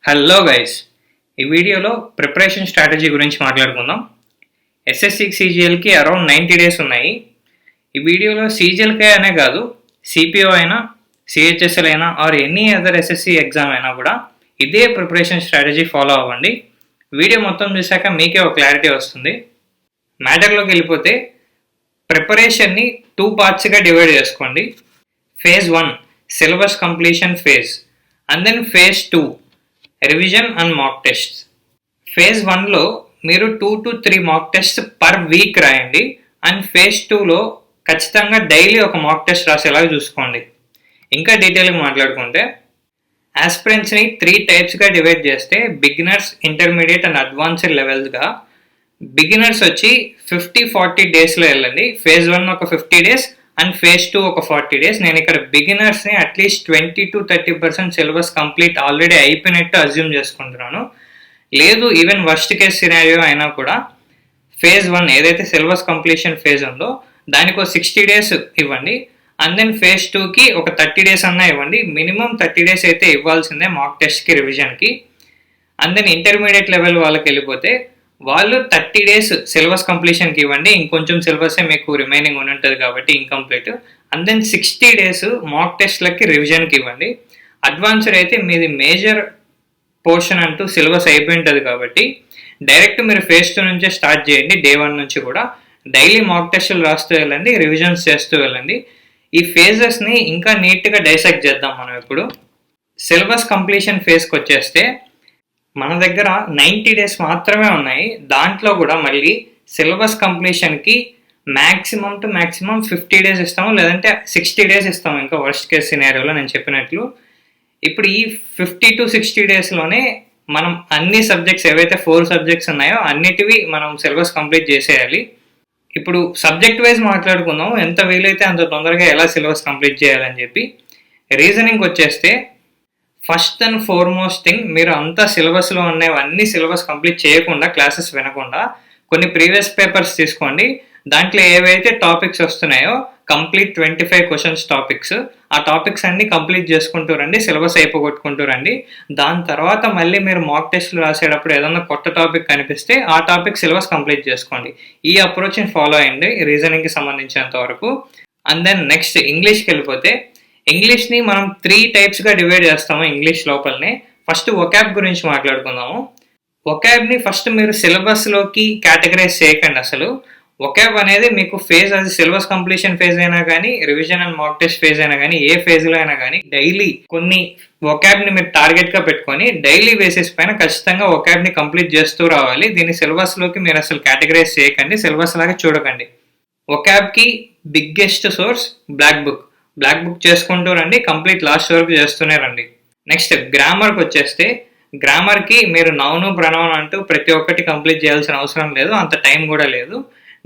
Hello guys, ఈ వీడియోలో preparation strategy గురించి మాట్లాడుకుందాం. ఎస్ఎస్సి సీజీఎల్కి అరౌండ్ 90 డేస్ ఉన్నాయి. ఈ వీడియోలో సీజీఎల్కే అనే కాదు, సిపిఓ అయినా, సిహెచ్ఎస్ఎల్ అయినా or any other SSC exam అయినా కూడా ఇదే ప్రిపరేషన్ స్ట్రాటజీ ఫాలో అవ్వండి. వీడియో మొత్తం చూసాక మీకే ఒక క్లారిటీ వస్తుంది. మ్యాటర్లోకి వెళ్ళిపోతే ప్రిపరేషన్ని 2 పార్ట్స్గా డివైడ్ చేసుకోండి. Phase 1 syllabus completion phase, and then phase 2 revision and mock test. Phase 1లో మీరు 2 to 3 mock test per week రాయండి. అండ్ ఫేజ్ 2లో ఖచ్చితంగా డైలీ ఒక మాక్ టెస్ట్ రాసేలాగా చూసుకోండి. ఇంకా డీటెయిల్గా మాట్లాడుకుంటే ఆస్పిరెంట్స్ని 3 టైప్స్గా డివైడ్ చేస్తే బిగినర్స్, ఇంటర్మీడియట్ అండ్ అడ్వాన్స్డ్ లెవెల్స్గా. బిగినర్స్ వచ్చి 50-40 డేస్లో వెళ్ళండి. ఫేజ్ 1 ఒక 50 డేస్ అండ్ ఫేజ్ 2 ఒక 40 డేస్. నేను ఇక్కడ బిగినర్స్ని at least 20 to 30% syllabus complete already అయిపోయినట్టు అజ్యూమ్ చేసుకుంటున్నాను. లేదు, ఈవెన్ వర్స్ట్ కేస్ సినారియో అయినా కూడా ఫేజ్ 1 ఏదైతే సిలబస్ కంప్లీషన్ ఫేజ్ ఉందో దానికి ఒక 60 డేస్ ఇవ్వండి. అండ్ దెన్ ఫేజ్ 2కి ఒక 30 డేస్ అన్నా ఇవ్వండి. మినిమం 30 డేస్ అయితే ఇవ్వాల్సిందే మాక్ టెస్ట్కి, రివిజన్కి. అండ్ దెన్ ఇంటర్మీడియట్ లెవెల్ వాళ్ళకి వెళ్ళిపోతే వాళ్ళు 30 డేస్ సిలబస్ కంప్లీషన్కి ఇవ్వండి. ఇంకొంచెం సిలబసే మీకు రిమైనింగ్ ఉంటుంది కాబట్టి ఇన్కంప్లీట్. అండ్ దెన్ 60 డేస్ మాక్ టెస్ట్లకి, రివిజన్కి ఇవ్వండి. అడ్వాన్స్డ్ అయితే మీది మేజర్ పోర్షన్ అంటూ సిలబస్ అయిపోయి ఉంటుంది కాబట్టి డైరెక్ట్ మీరు ఫేజ్ 2 నుంచే స్టార్ట్ చేయండి. డే 1 నుంచి కూడా డైలీ మాక్ టెస్టులు రాస్తూ వెళ్ళండి, రివిజన్స్ చేస్తూ వెళ్ళండి. ఈ ఫేజెస్ని ఇంకా నీట్గా డైసెక్ట్ చేద్దాం మనం. ఇప్పుడు సిలబస్ కంప్లీషన్ ఫేజ్కి వచ్చేస్తే మన దగ్గర 90 డేస్ మాత్రమే ఉన్నాయి. దాంట్లో కూడా మళ్ళీ సిలబస్ కంప్లీషన్కి మ్యాక్సిమం టు మ్యాక్సిమం 50 డేస్ ఇస్తాము, లేదంటే 60 డేస్ ఇస్తాము ఇంకా వర్స్ట్ కేస్ సినారియోలో నేను చెప్పినట్లు. ఇప్పుడు ఈ 50 to 60 డేస్లోనే మనం అన్ని సబ్జెక్ట్స్ ఏవైతే 4 సబ్జెక్ట్స్ ఉన్నాయో అన్నిటివి మనం సిలబస్ కంప్లీట్ చేసేయాలి. ఇప్పుడు సబ్జెక్ట్ వైజ్ మాట్లాడుకుందాం, ఎంత వీలైతే అంత తొందరగా ఎలా సిలబస్ కంప్లీట్ చేయాలని చెప్పి. రీజనింగ్ వచ్చేస్తే ఫస్ట్ అండ్ ఫార్మోస్ట్ థింగ్, మీరు అంతా సిలబస్లో ఉన్నవన్నీ సిలబస్ కంప్లీట్ చేయకుండా, క్లాసెస్ వినకుండా కొన్ని ప్రీవియస్ పేపర్స్ తీసుకోండి. దాంట్లో ఏవైతే టాపిక్స్ వస్తున్నాయో కంప్లీట్ 25 క్వశ్చన్స్ టాపిక్స్, ఆ టాపిక్స్ అన్ని కంప్లీట్ చేసుకుంటూ రండి, సిలబస్ అయిపోగొట్టుకుంటూ రండి. దాని తర్వాత మళ్ళీ మీరు మాక్ టెస్ట్లు రాసేటప్పుడు ఏదన్నా కొత్త టాపిక్ కనిపిస్తే ఆ టాపిక్ సిలబస్ కంప్లీట్ చేసుకోండి. ఈ అప్రోచ్ని ఫాలో అయ్యండి రీజనింగ్కి సంబంధించినంత వరకు. అండ్ దెన్ నెక్స్ట్ ఇంగ్లీష్కి వెళ్ళిపోతే ఇంగ్లీష్ని మనం 3 టైప్స్గా డివైడ్ చేస్తాము. ఇంగ్లీష్ లోపలనే ఫస్ట్ వొకాబ్ గురించి మాట్లాడుకుందాము. వొకాబ్ని ఫస్ట్ మీరు సిలబస్లోకి కేటగరైజ్ చేయకండి. అసలు వొకాబ్ అనేది మీకు ఫేజ్, అది సిలబస్ కంప్లీషన్ ఫేజ్ అయినా కానీ, revision and mock test phase అయినా కానీ, ఏ ఫేజ్లో అయినా కానీ డైలీ కొన్ని వొకాబ్ని మీరు టార్గెట్గా పెట్టుకొని డైలీ బేసిస్ పైన ఖచ్చితంగా వొకాబ్ని కంప్లీట్ చేస్తూ రావాలి. దీన్ని సిలబస్లోకి మీరు అసలు కేటగరైజ్ చేయకండి, సిలబస్ లాగా చూడకండి. వొకాబ్కి బిగ్గెస్ట్ సోర్స్ బ్లాక్ బుక్ చేసుకుంటూ రండి, కంప్లీట్ లాస్ట్ వరకు చేస్తూనే రండి. నెక్స్ట్ గ్రామర్కి వచ్చేస్తే గ్రామర్కి మీరు నౌను, ప్రొనౌన్ అంటూ ప్రతి ఒక్కటి కంప్లీట్ చేయాల్సిన అవసరం లేదు, అంత టైం కూడా లేదు.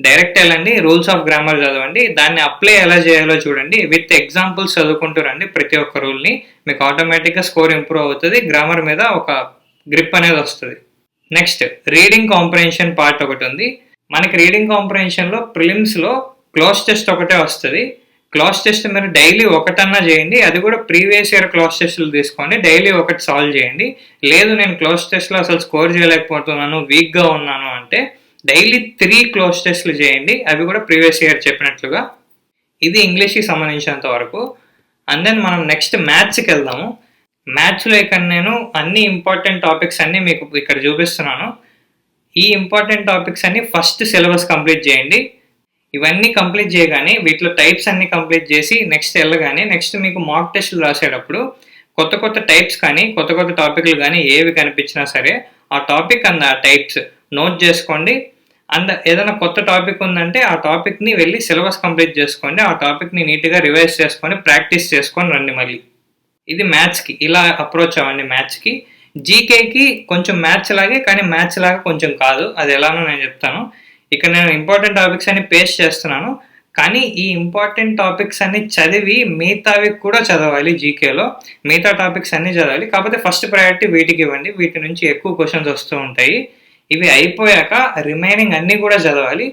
డైరెక్ట్ వెళ్ళండి, రూల్స్ ఆఫ్ గ్రామర్ చదవండి, దాన్ని అప్లై ఎలా చేయాలో చూడండి, విత్ ఎగ్జాంపుల్స్ చదువుకుంటూ రండి. ప్రతి ఒక్క రూల్ని మీకు ఆటోమేటిక్గా స్కోర్ ఇంప్రూవ్ అవుతుంది, గ్రామర్ మీద ఒక గ్రిప్ అనేది వస్తుంది. నెక్స్ట్ రీడింగ్ కాంప్రహెన్షన్ పార్ట్ ఒకటి ఉంది మనకి. రీడింగ్ కాంప్రహెన్షన్లో ప్రిలిమ్స్లో క్లోజ్ టెస్ట్ ఒకటే వస్తుంది. క్లాస్ టెస్ట్ మీరు డైలీ ఒకటన్నా చేయండి, అది కూడా ప్రీవియస్ ఇయర్ క్లాస్ టెస్టులు తీసుకోండి, డైలీ ఒకటి సాల్వ్ చేయండి. లేదు నేను క్లాస్ టెస్ట్లో అసలు స్కోర్ చేయలేకపోతున్నాను, వీక్గా ఉన్నాను అంటే డైలీ 3 క్లాస్ టెస్ట్లు చేయండి, అవి కూడా ప్రీవియస్ ఇయర్ చెప్పినట్లుగా. ఇది ఇంగ్లీష్కి సంబంధించినంత వరకు. అండ్ దెన్ మనం నెక్స్ట్ మ్యాథ్స్కి వెళ్దాము. మ్యాథ్స్లో ఇక్కడ నేను అన్ని ఇంపార్టెంట్ టాపిక్స్ అన్నీ మీకు ఇక్కడ చూపిస్తున్నాను. ఈ ఇంపార్టెంట్ టాపిక్స్ అన్ని ఫస్ట్ సిలబస్ కంప్లీట్ చేయండి. ఇవన్నీ కంప్లీట్ చేయగానే వీటిలో టైప్స్ అన్ని కంప్లీట్ చేసి నెక్స్ట్ వెళ్ళగానే నెక్స్ట్ మీకు మాక్ టెస్ట్లు రాసేటప్పుడు కొత్త కొత్త టైప్స్ కానీ, కొత్త కొత్త టాపిక్లు కానీ ఏవి కనిపించినా సరే ఆ టాపిక్ అండ్ ఆ టైప్స్ నోట్ చేసుకోండి. అండ్ ఏదైనా కొత్త టాపిక్ ఉందంటే ఆ టాపిక్ని వెళ్ళి సిలబస్ కంప్లీట్ చేసుకోండి, ఆ టాపిక్ని నీట్గా రివైజ్ చేసుకొని ప్రాక్టీస్ చేసుకొని రండి. మళ్ళీ ఇది మ్యాథ్స్కి ఇలా అప్రోచ్ అవ్వండి. మ్యాథ్స్కి, జీకేకి కొంచెం మ్యాథ్స్ లాగే కానీ మ్యాథ్స్ లాగా కొంచెం కాదు, అది ఎలానో నేను చెప్తాను. ఇక్కడ నేను ఇంపార్టెంట్ టాపిక్స్ అన్ని పేస్ట్ చేస్తున్నాను, కానీ ఈ ఇంపార్టెంట్ టాపిక్స్ అన్ని చదివి మిగతావి కూడా చదవాలి. జీకేలో మిగతా టాపిక్స్ అన్ని చదవాలి, కాకపోతే ఫస్ట్ ప్రయారిటీ వీటికి ఇవ్వండి, వీటి నుంచి ఎక్కువ క్వశ్చన్స్ వస్తూ ఉంటాయి. ఇవి అయిపోయాక రిమైనింగ్ అన్నీ కూడా చదవాలి.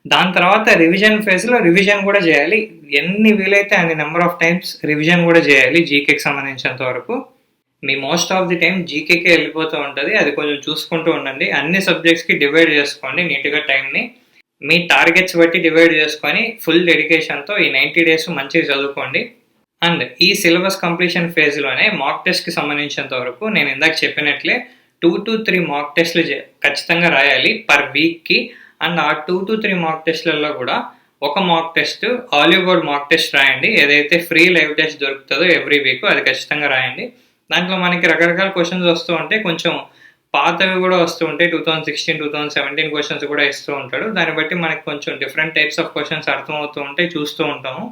దాని తర్వాత రివిజన్ ఫేజ్లో రివిజన్ కూడా చేయాలి, ఎన్ని వీలైతే అన్ని నెంబర్ ఆఫ్ టైమ్స్ రివిజన్ కూడా చేయాలి జీకేకి సంబంధించినంత వరకు. మీ మోస్ట్ ఆఫ్ ది టైం జీకేకే వెళ్ళిపోతూ ఉంటుంది. అది కొంచెం చూసుకుంటూ ఉండండి. అన్ని సబ్జెక్ట్స్కి డివైడ్ చేసుకోండి నీట్గా టైంని. మీ టార్గెట్స్ బట్టి డివైడ్ చేసుకొని ఫుల్ డెడికేషన్తో ఈ 90 డేస్ మంచిగా చదువుకోండి. అండ్ ఈ సిలబస్ కంప్లీషన్ ఫేజ్లోనే మాక్ టెస్ట్కి సంబంధించినంత వరకు నేను ఇందాక చెప్పినట్లే 2 to 3 మాక్ టెస్ట్లు ఖచ్చితంగా రాయాలి పర్ వీక్కి. అండ్ ఆ 2 to 3 మాక్ టెస్ట్లలో కూడా ఒక mock test olive board mock test రాయండి. ఏదైతే ఫ్రీ లైవ్ టెస్ట్ దొరుకుతుందో ఎవ్రీ వీక్ అది ఖచ్చితంగా రాయండి. దాంట్లో మనకి రకరకాల క్వశ్చన్స్ వస్తూ ఉంటాయి, కొంచెం పాతవి కూడా వస్తూ ఉంటాయి. 2016, 2017 క్వశ్చన్స్ కూడా ఇస్తూ ఉంటాడు. దాన్ని బట్టి మనకి కొంచెం డిఫరెంట్ టైప్స్ ఆఫ్ క్వశ్చన్స్ అర్థమవుతూ ఉంటాయి, చూస్తూ ఉంటాము.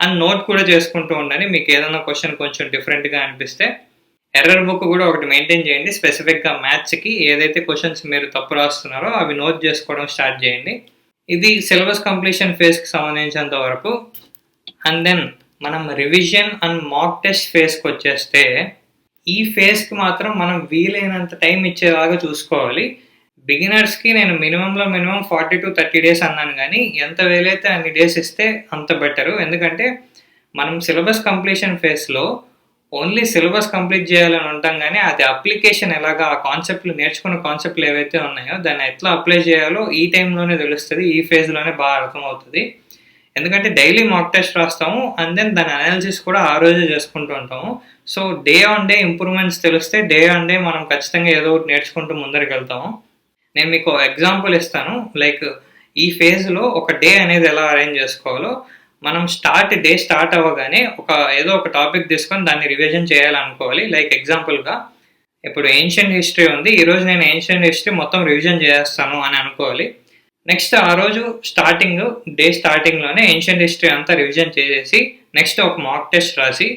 అండ్ నోట్ కూడా చేసుకుంటూ ఉండండి. మీకు ఏదైనా క్వశ్చన్ కొంచెం డిఫరెంట్గా అనిపిస్తే ఎర్రర్ బుక్ కూడా ఒకటి మెయింటైన్ చేయండి. స్పెసిఫిక్గా మ్యాథ్స్కి ఏదైతే క్వశ్చన్స్ మీరు తప్పు రాస్తున్నారో అవి నోట్ చేసుకోవడం స్టార్ట్ చేయండి. ఇది సిలబస్ కంప్లీషన్ ఫేజ్కి సంబంధించినంత వరకు. అండ్ దెన్ మనం రివిజన్ అండ్ మాక్ టెస్ట్ ఫేజ్కి వచ్చేస్తే ఈ ఫేజ్కి మాత్రం మనం వీలైనంత టైం ఇచ్చేలాగా చూసుకోవాలి. బిగినర్స్కి నేను మినిమం 40 to 30 డేస్ అన్నాను, కానీ ఎంత వీలైతే అన్ని డేస్ ఇస్తే అంత బెటరు. ఎందుకంటే మనం సిలబస్ కంప్లీషన్ ఫేజ్లో ఓన్లీ సిలబస్ కంప్లీట్ చేయాలని ఉంటాం, కానీ అది అప్లికేషన్ ఎలాగా ఆ కాన్సెప్ట్లు నేర్చుకున్న కాన్సెప్ట్లు ఏవైతే ఉన్నాయో దాన్ని ఎట్లా అప్లై చేయాలో ఈ టైంలోనే తెలుస్తుంది, ఈ ఫేజ్లోనే బాగా అర్థమవుతుంది. ఎందుకంటే డైలీ మాక్ టెస్ట్ రాస్తాము అండ్ దెన్ దాని అనాలిసిస్ కూడా ఆ రోజే చేసుకుంటూ ఉంటాము. So day on day improvements తెలిస్తే డే ఆన్ డే మనం ఖచ్చితంగా ఏదో ఒకటి నేర్చుకుంటూ ముందరికి వెళ్తాము. నేను మీకు ఎగ్జాంపుల్ ఇస్తాను. లైక్ ఈ ఫేజ్లో ఒక డే అనేది ఎలా అరేంజ్ చేసుకోవాలో. మనం డే స్టార్ట్ అవ్వగానే ఏదో ఒక టాపిక్ తీసుకొని దాన్ని రివిజన్ చేయాలనుకోవాలి. లైక్ ఎగ్జాంపుల్గా ఇప్పుడు ఏన్షియంట్ హిస్టరీ ఉంది, ఈరోజు నేను ఏన్షియంట్ హిస్టరీ మొత్తం రివిజన్ చేస్తాను అని అనుకోవాలి. నెక్స్ట్ ఆ రోజు డే స్టార్టింగ్లోనే ఏన్షియంట్ హిస్టరీ అంతా రివిజన్ చేసేసి నెక్స్ట్ ఒక మాక్ టెస్ట్ రాసి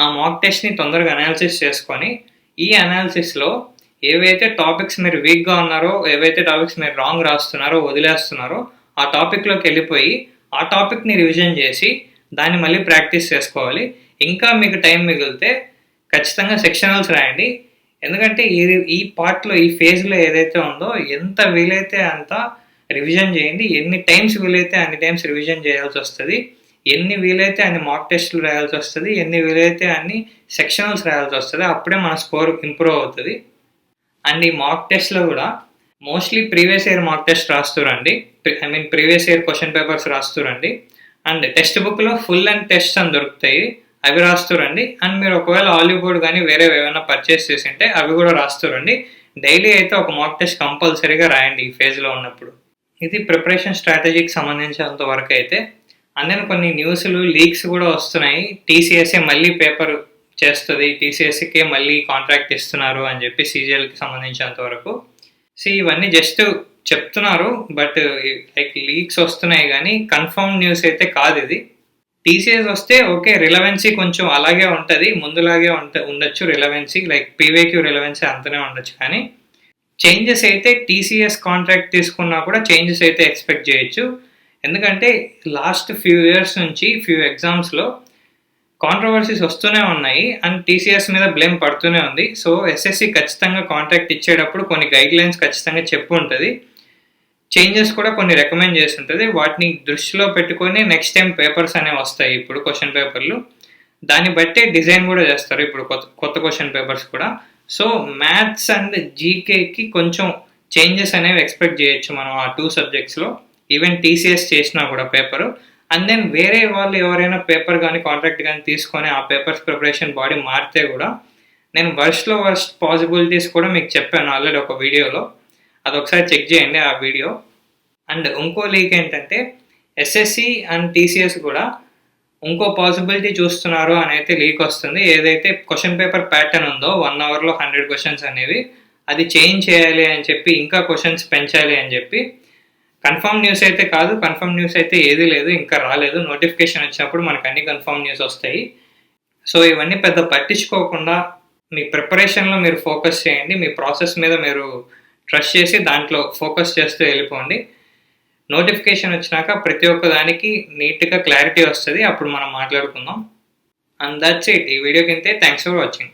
ఆ మాక్ టెస్ట్ని తొందరగా అనాలిసిస్ చేసుకొని ఈ అనాలిసిస్లో ఏవైతే టాపిక్స్ మీరు వీక్గా ఉన్నారో, ఏవైతే టాపిక్స్ మీరు రాంగ్ రాస్తున్నారో, వదిలేస్తున్నారో ఆ టాపిక్లోకి వెళ్ళిపోయి ఆ టాపిక్ని రివిజన్ చేసి దాన్ని మళ్ళీ ప్రాక్టీస్ చేసుకోవాలి. ఇంకా మీకు టైం మిగిలితే ఖచ్చితంగా సెక్షనల్స్ రాయండి. ఎందుకంటే ఈ పార్ట్లో ఈ ఫేజ్లో ఏదైతే ఉందో ఎంత వీలైతే అంత రివిజన్ చేయండి. ఎన్ని టైమ్స్ వీలైతే అన్ని టైమ్స్ రివిజన్ చేయాల్సి వస్తుంది, ఎన్ని వీలైతే అన్ని మాక్ టెస్ట్లు రాయాల్సి వస్తుంది, ఎన్ని వీలైతే అన్ని సెక్షనల్స్ రాయాల్సి వస్తుంది. అప్పుడే మన స్కోర్ ఇంప్రూవ్ అవుతుంది. అండ్ ఈ మాక్ టెస్ట్లో కూడా mostly previous year mock test రాస్తురండి. ప్రీవియస్ ఇయర్ క్వశ్చన్ పేపర్స్ రాస్తురండి. అండ్ టెక్స్ట్ బుక్లో ఫుల్ అండ్ టెస్ట్ అని దొరుకుతాయి, అవి రాస్తురండి. అండ్ మీరు ఒకవేళ ఆలివ్ బోర్డ్ కానీ వేరే ఏమైనా పర్చేస్ చేసింటే అవి కూడా రాస్తురండి. డైలీ అయితే ఒక మాక్ టెస్ట్ కంపల్సరీగా రాయండి ఈ ఫేజ్లో ఉన్నప్పుడు. ఇది ప్రిపరేషన్ స్ట్రాటజీకి సంబంధించినంత వరకు అయితే. అందులో కొన్ని న్యూస్లు లీక్స్ కూడా వస్తున్నాయి. టీసీఎస్ఏ మళ్ళీ పేపర్ చేస్తుంది, టీసీఎస్ఏకే మళ్ళీ కాంట్రాక్ట్ ఇస్తున్నారు అని చెప్పి సీజీఎల్కి సంబంధించినంత వరకు. ఇవన్నీ జస్ట్ చెప్తున్నారు, బట్ లైక్ లీక్స్ వస్తున్నాయి కానీ కన్ఫర్మ్ న్యూస్ అయితే కాదు ఇది. టీసీఎస్ వస్తే ఓకే, రిలవెన్సీ కొంచెం అలాగే ఉంటుంది, ముందులాగే ఉండొచ్చు రిలవెన్సీ, లైక్ పీవేక్యూ రిలవెన్సీ అంతనే ఉండొచ్చు. కానీ చేంజెస్ అయితే టీసీఎస్ కాంట్రాక్ట్ తీసుకున్నా కూడా చేంజెస్ అయితే ఎక్స్పెక్ట్ చేయొచ్చు. ఎందుకంటే లాస్ట్ ఫ్యూ ఇయర్స్ నుంచి ఫ్యూ ఎగ్జామ్స్లో కాంట్రవర్సీస్ వస్తూనే ఉన్నాయి అండ్ టీసీఎస్ మీద బ్లేమ్ పడుతూనే ఉంది. సో ఎస్ఎస్సి ఖచ్చితంగా కాంట్రాక్ట్ ఇచ్చేటప్పుడు కొన్ని గైడ్ లైన్స్ ఖచ్చితంగా చెప్పు ఉంటుంది, చేంజెస్ కూడా కొన్ని రికమెండ్ చేసి ఉంటుంది. వాటిని దృష్టిలో పెట్టుకొని నెక్స్ట్ టైం పేపర్స్ అనేవి వస్తాయి, ఇప్పుడు క్వశ్చన్ పేపర్లు దాన్ని బట్టే డిజైన్ కూడా చేస్తారు ఇప్పుడు కొత్త క్వశ్చన్ పేపర్స్ కూడా. సో మ్యాథ్స్ అండ్ జీకేకి కొంచెం చేంజెస్ అనేవి ఎక్స్పెక్ట్ చేయొచ్చు మనం ఆ 2 సబ్జెక్ట్స్లో, ఈవెన్ టీసీఎస్ చేసినా కూడా పేపరు. అండ్ దెన్ వేరే వాళ్ళు ఎవరైనా పేపర్ కానీ కాంట్రాక్ట్ కానీ తీసుకొని ఆ పేపర్స్ ప్రిపరేషన్ బాడీ మారితే కూడా నేను వర్స్ట్ పాసిబిలిటీస్ కూడా మీకు చెప్పాను ఆల్రెడీ ఒక వీడియోలో, అది ఒకసారి చెక్ చేయండి ఆ వీడియో. అండ్ ఇంకో లీక్ ఏంటంటే ఎస్ఎస్సి అండ్ టీసీఎస్ కూడా ఇంకో పాసిబిలిటీ చూస్తున్నారు అని అయితే లీక్ వస్తుంది. ఏదైతే క్వశ్చన్ పేపర్ ప్యాటర్న్ ఉందో 1 అవర్లో 100 క్వశ్చన్స్ అనేవి అది చేంజ్ చేయాలి అని చెప్పి, ఇంకా క్వశ్చన్స్ పెంచాలి అని చెప్పి. కన్ఫర్మ్ న్యూస్ అయితే కాదు, కన్ఫర్మ్ న్యూస్ అయితే ఏదీ లేదు, ఇంకా రాలేదు. నోటిఫికేషన్ వచ్చినప్పుడు మనకు అన్ని కన్ఫర్మ్ న్యూస్ వస్తాయి. సో ఇవన్నీ పెద్ద పట్టించుకోకుండా మీ ప్రిపరేషన్లో మీరు ఫోకస్ చేయండి, మీ ప్రాసెస్ మీద మీరు ట్రస్ట్ చేసి దాంట్లో ఫోకస్ చేస్తూ వెళ్ళిపోండి. నోటిఫికేషన్ వచ్చినాక ప్రతి ఒక్క దానికి నీట్గా క్లారిటీ వస్తుంది, అప్పుడు మనం మాట్లాడుకుందాం. And that's it. ఈ వీడియోకి ఇంతే. Thanks for watching.